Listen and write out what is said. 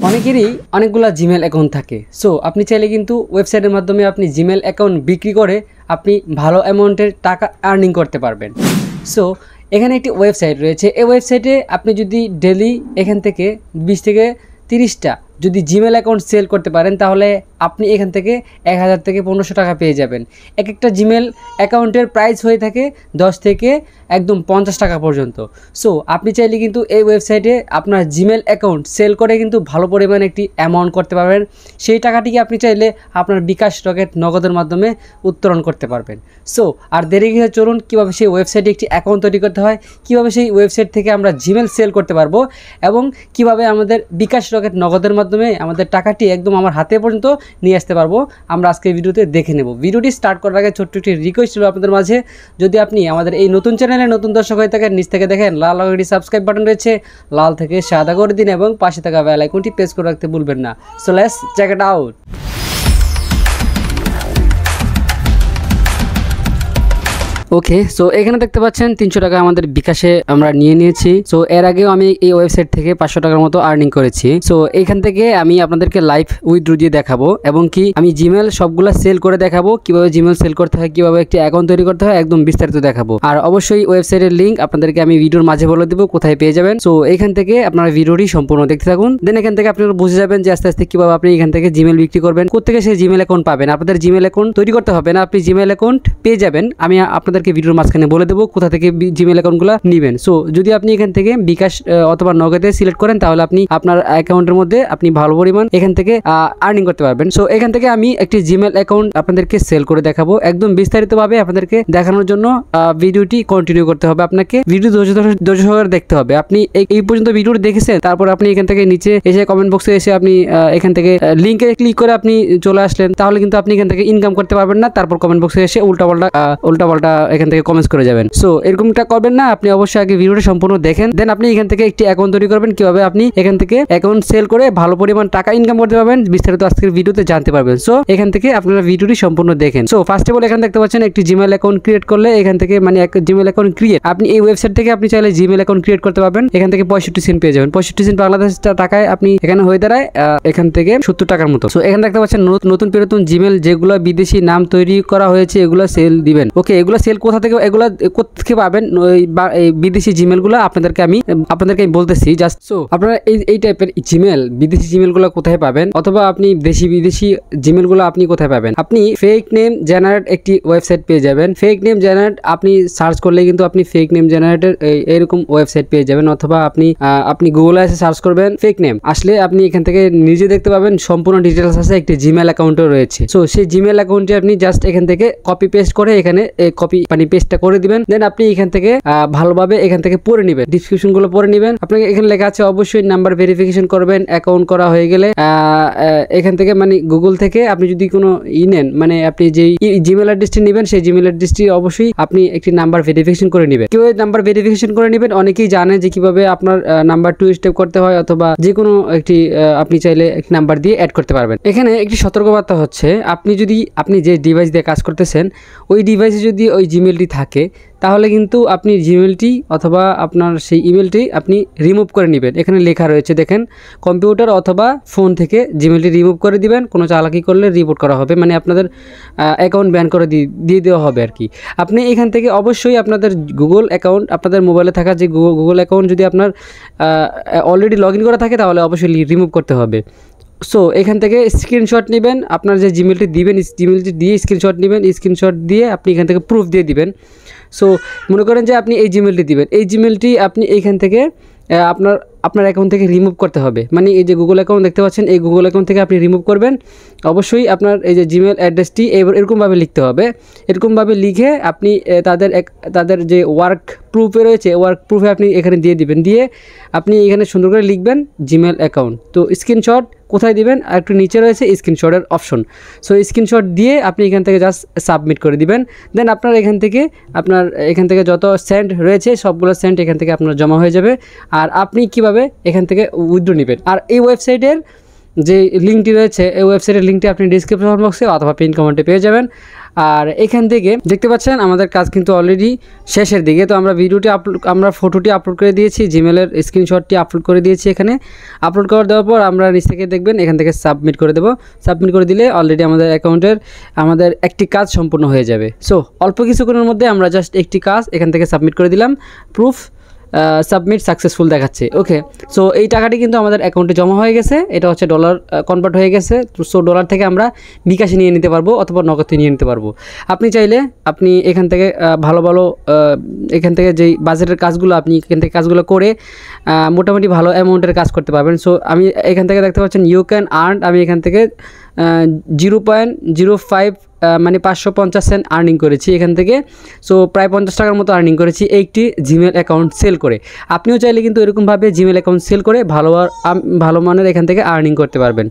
অনেকেরই অনেকগুলো Gmail account থাকে। সো আপনি চাইলে কিন্তু ওয়েবসাইটের মাধ্যমে আপনি জিমেল অ্যাকাউন্ট বিক্রি করে আপনি ভালো অ্যামাউন্টের টাকা আর্নিং করতে পারবেন। সো এখানে একটি ওয়েবসাইট রয়েছে। এই ওয়েবসাইটে আপনি যদি ডেলি এখান থেকে 20 থেকে 30টা যদি জিমেল অ্যাকাউন্ট সেল করতে পারেন তাহলে আপনি এখান থেকে 1000 থেকে 1500 টাকা পেয়ে যাবেন। এক একটা জিমেল অ্যাকাউন্টের প্রাইস হয়ে থাকে 10 থেকে একদম 50 টাকা পর্যন্ত। সো আপনি চাইলে কিন্তু এই ওয়েবসাইটে আপনার জিমেল অ্যাকাউন্ট সেল করে কিন্তু ভালো পরিমাণে একটি অ্যামাউন্ট করতে পারবেন। সেই টাকাটিকে আপনি চাইলে আপনার বিকাশ রকেট নগদের মাধ্যমে উত্তোলন করতে পারবেন। সো আর দেরি গিয়ে চলুন কীভাবে সেই ওয়েবসাইটে একটি অ্যাকাউন্ট তৈরি করতে হয়, কীভাবে সেই ওয়েবসাইট থেকে আমরা জিমেল সেল করতে পারবো এবং কীভাবে আমাদের বিকাশ রকেট নগদের মাধ্যমে আমাদের টাকাটি একদম আমার হাতে পর্যন্ত নিয়ে আসতে পারবো, আমরা আজকে ভিডিওতে দেখে নেব। ভিডিওটি স্টার্ট করার আগে ছোট্ট একটি রিকোয়েস্ট ছিল আপনাদের মাঝে, যদি আপনি আমাদের এই নতুন চ্যানেলে নতুন দর্শক হয়ে থাকেন নিচ থেকে দেখেন লাল একটি সাবস্ক্রাইব বাটন রয়েছে, লাল থেকে সাদা করে দিন এবং পাশে থাকা বেল আইকনটি প্রেস করে রাখতে ভুলবেন না। So let's check it out. Okay, so এখানে দেখতে পাচ্ছেন 300 টাকা আমাদের বিকাশে আমরা নিয়ে নিয়েছি। সো এর আগেও আমি এই ওয়েবসাইট থেকে 500 টাকার মতো আর্নিং করেছি। সো এখান থেকে আমি আপনাদেরকে লাইভ উইথড্র দিয়ে দেখাবো এবং কি আমি জিমেল সবগুলা সেল করে দেখাবো, কিভাবে জিমেল সেল করতে হয়, কিভাবে একটি অ্যাকাউন্ট তৈরি করতে হয়, একদম বিস্তারিত দেখাবো। আর অবশ্যই ওয়েবসাইটের লিঙ্ক আপনাদেরকে আমি ভিডিওর মাঝে বলে দেবো কোথায় পেয়ে যাবেন। সো এখান থেকে আপনারা ভিডিওটি সম্পূর্ণ দেখতে থাকুন, দেন এখান থেকে আপনারা বুঝে যাবেন যে আস্তে আস্তে কিভাবে আপনি এখান থেকে জিমেল বিক্রি করবেন, কোথেকে সেই জিমেল অ্যাকাউন্ট পাবেন। আপনাদের জিমেল অ্যাকাউন্ট তৈরি করতে হবে না, আপনি জিমেল অ্যাকাউন্ট পেয়ে যাবেন। আমি আপনাদের ভিডিওর মাঝখানে বলে দেবো কোথা থেকে জিমেল অ্যাকাউন্টগুলো নেবেন। সো যদি আপনি এখান থেকে বিকাশ অথবা নগদে সিলেক্ট করেন তাহলে আপনি আপনার অ্যাকাউন্টের মধ্যে আপনি ভালো পরিমাণ এখান থেকে আর্নিং করতে পারবেন। সো এখান থেকে আমি একটি জিমেল অ্যাকাউন্ট আপনাদেরকে সেল করে দেখাবো একদম বিস্তারিতভাবে আপনাদেরকে দেখানোর জন্য। ভিডিওটি কন্টিনিউ করতে হবে, আপনাকে ভিডিও ধৈর্য সহকারে দেখতে হবে। আপনি এই পর্যন্ত ভিডিওটি দেখেছেন, তারপর আপনি এখান থেকে নিচে এসে কমেন্ট বক্সে এসে আপনি এখান থেকে লিঙ্কে ক্লিক করে আপনি চলে আসলেন, তাহলে কিন্তু আপনি এখান থেকে ইনকাম করতে পারবেন না। তারপর কমেন্ট বক্সে এসে উল্টাপাল্টা এখান থেকে কমেন্টস করে যাবেন। সো এরকমটা করবেন না, আপনি অবশ্যই আগে ভিডিওটা সম্পূর্ণ দেখেন, দেন আপনি এখান থেকে একটি অ্যাকাউন্ট তৈরি করবেন, কিভাবে আপনি এখান থেকে অ্যাকাউন্ট সেল করে ভালো পরিমাণ টাকা ইনকাম করতে পারবেন, বিস্তারিত আজকের ভিডিওতে জানতে পারবেন। সো এখান থেকে আপনারা ভিডিওটি সম্পূর্ণ দেখেন। সো ফার্স্ট অফ অল এখানে দেখতে পাচ্ছেন একটি জিমেল অ্যাকাউন্ট ক্রিয়েট করলে এখান থেকে মানে এক জিমেল অ্যাকাউন্ট ক্রিয়েট, আপনি এই ওয়েবসাইট থেকে আপনি চাইলে জিমেল অ্যাকাউন্ট ক্রিয়েট করতে পারবেন। এখান থেকে 65 সেন্ট পেয়ে যাবেন। 65 সেন্ট বাংলাদেশ টাকায় আপনি এখানে হয়ে দাঁড়ায় এখান থেকে 70 টাকার মতো। সো এখানে দেখতে পাচ্ছেন নতুন পুরাতন জিমেল যেগুলো বিদেশি নাম তৈরি করা হয়েছে এগুলো সেল দিবেন। ওকে, এগুলো সেল কোথা থেকে, এগুলো কোথা পাবেন এই বিদেশি জিমেলগুলো আপনাদেরকে আমি বলতেছি জাস্ট। সো আপনারা এই টাইপের জিমেল বিদেশি জিমেলগুলো কোথায় পাবেন, অথবা আপনি বিদেশি জিমেলগুলো আপনি কোথায় পাবেন? আপনি ফেক নেম জেনারেট একটি ওয়েবসাইট পেয়ে যাবেন। ফেক নেম জেনারেট আপনি সার্চ করলে কিন্তু আপনি ফেক নেম জেনারেটের এরকম ওয়েবসাইট পেয়ে যাবেন, অথবা আপনি গুগলে এসে সার্চ করবেন ফেক নেম, আসলে আপনি এখান থেকে নিজে দেখতে পাবেন সম্পূর্ণ ডিটেলস আছে। একটি জিমেল অ্যাকাউন্টও রয়েছে। সো সেই জিমেল অ্যাকাউন্টে আপনি জাস্ট এখান থেকে কপি পেস্ট করে এখানে পেস্টটা করে দিবেন, দেন আপনি এখান থেকে ভালোভাবে এখান থেকে পড়ে নেবেন, ডিসক্রিপশন গুলো পড়ে নেবেন। আপনাকে এখানে লেখা আছে অবশ্যই নাম্বার ভেরিফিকেশন করবেন। অ্যাকাউন্ট করা হয়ে গেলে এখান থেকে মানে গুগল থেকে আপনি যদি কোনো নেন, মানে আপনি যে জিমেল অ্যাড্রেসটি নেবেন সেই জিমেল অ্যাড্রেসটি অবশ্যই আপনি একটি নাম্বার ভেরিফিকেশন করে নেবেন। কিভাবে নাম্বার ভেরিফিকেশন করে নেবেন অনেকেই জানে যে কিভাবে আপনার নাম্বার 2 স্টেপ করতে হয়, অথবা যে কোনো একটি আপনি চাইলে একটি নাম্বার দিয়ে অ্যাড করতে পারবেন। এখানে একটি সতর্কবার্তা হচ্ছে, আপনি যে ডিভাইস দিয়ে কাজ করতেছেন ওই ডিভাইসে যদি ওই জিমেলটি থাকে তাহলে কিন্তু আপনি জিমেলটি অথবা আপনার সেই ইমেলটি আপনি রিমুভ করে নেবেন। এখানে লেখা রয়েছে দেখেন, কম্পিউটার অথবা ফোন থেকে জিমেলটি রিমুভ করে দিবেন। কোনো চালাকি করলে রিপোর্ট করা হবে, মানে আপনাদের অ্যাকাউন্ট ব্যান করে দিয়ে দেওয়া হবে আর কি। আপনি এখান থেকে অবশ্যই আপনাদের গুগল অ্যাকাউন্ট, আপনাদের মোবাইলে থাকা যে গুগল অ্যাকাউন্ট যদি আপনার অলরেডি লগ ইন করা থাকে তাহলে অবশ্যই রিমুভ করতে হবে। সো এখান থেকে স্ক্রিনশট নেবেন, আপনার যে জিমেলটি দিবেন জিমেলটি দিয়ে স্ক্রিনশট নেবেন, স্ক্রিনশট দিয়ে আপনি এখান থেকে প্রুফ দিয়ে দিবেন। সো মনে করেন যে আপনি এই জিমেলটি দিবেন, এই জিমেলটি আপনি এইখান থেকে আপনার অ্যাকাউন্ট থেকে রিমুভ করতে হবে। মানে এই যে গুগল অ্যাকাউন্ট দেখতে পাচ্ছেন এই গুগল অ্যাকাউন্ট থেকে আপনি রিমুভ করবেন। অবশ্যই আপনার এই যে জিমেল অ্যাড্রেসটি এরকমভাবে লিখতে হবে। এরকমভাবে লিখে আপনি তাদের যে ওয়ার্ক প্রুফে রয়েছে ওয়ার্ক প্রুফে আপনি এখানে দিয়ে দিবেন, দিয়ে আপনি এখানে সুন্দর করে লিখবেন জিমেল অ্যাকাউন্ট। তো স্ক্রিনশট কোথায় দিবেন, আর একটু নিচে রয়েছে স্ক্রিনশটের অপশন। সো স্ক্রিনশট দিয়ে আপনি এখান থেকে জাস্ট সাবমিট করে দিবেন। দেন আপনার এখান থেকে যত সেন্ট রয়েছে সবগুলো সেন্ট এখান থেকে আপনার জমা হয়ে যাবে। আর আপনি কিভাবে এখান থেকে উইথড্র নেবেন, আর এই ওয়েবসাইটের যে লিঙ্কটি রয়েছে এই ওয়েবসাইটের লিঙ্কটি আপনি ডিসক্রিপশন বক্সে অথবা পিন কমেন্টে পেয়ে যাবেন। আর এখান থেকে দেখতে পাচ্ছেন আমাদের কাজ কিন্তু অলরেডি শেষের দিকে। তো আমরা ফটোটি আপলোড করে দিয়েছি, জিমেলের স্ক্রিনশটটি আপলোড করে দিয়েছি। এখানে আপলোড করে দেওয়ার পর আমরা নিচ থেকে দেখবেন এখান থেকে সাবমিট করে দেবো। সাবমিট করে দিলে অলরেডি আমাদের অ্যাকাউন্টের একটি কাজ সম্পূর্ণ হয়ে যাবে। সো অল্প কিছুক্ষণের মধ্যে আমরা জাস্ট একটি কাজ এখান থেকে সাবমিট করে দিলাম, প্রুফ সাবমিট সাকসেসফুল দেখাচ্ছে। ওকে, সো এই টাকাটি কিন্তু আমাদের অ্যাকাউন্টে জমা হয়ে গেছে। এটা হচ্ছে ডলার কনভার্ট হয়ে গেছে। সো ডলার থেকে আমরা বিকাশে নিয়ে নিতে পারবো অথবা নগদে নিয়ে নিতে পারবো। আপনি চাইলে আপনি এখান থেকে ভালো এখান থেকে যেই বাজেটের কাজগুলো আপনি এখান থেকে কাজগুলো করে মোটামুটি ভালো অ্যামাউন্টের কাজ করতে পারবেন। সো আমি এখান থেকে দেখতে পাচ্ছেন ইউ ক্যান আর্ন, আমি এখান থেকে 0.05 মানে 550 সেন্ট আর্নিং করেছি এখান থেকে। সো প্রায় 50 টাকার মতো আর্নিং করেছি একটি জিমেল অ্যাকাউন্ট সেল করে। আপনিও চাইলে কিন্তু এরকমভাবে জিমেল অ্যাকাউন্ট সেল করে ভালো মানের এখান থেকে আর্নিং করতে পারবেন।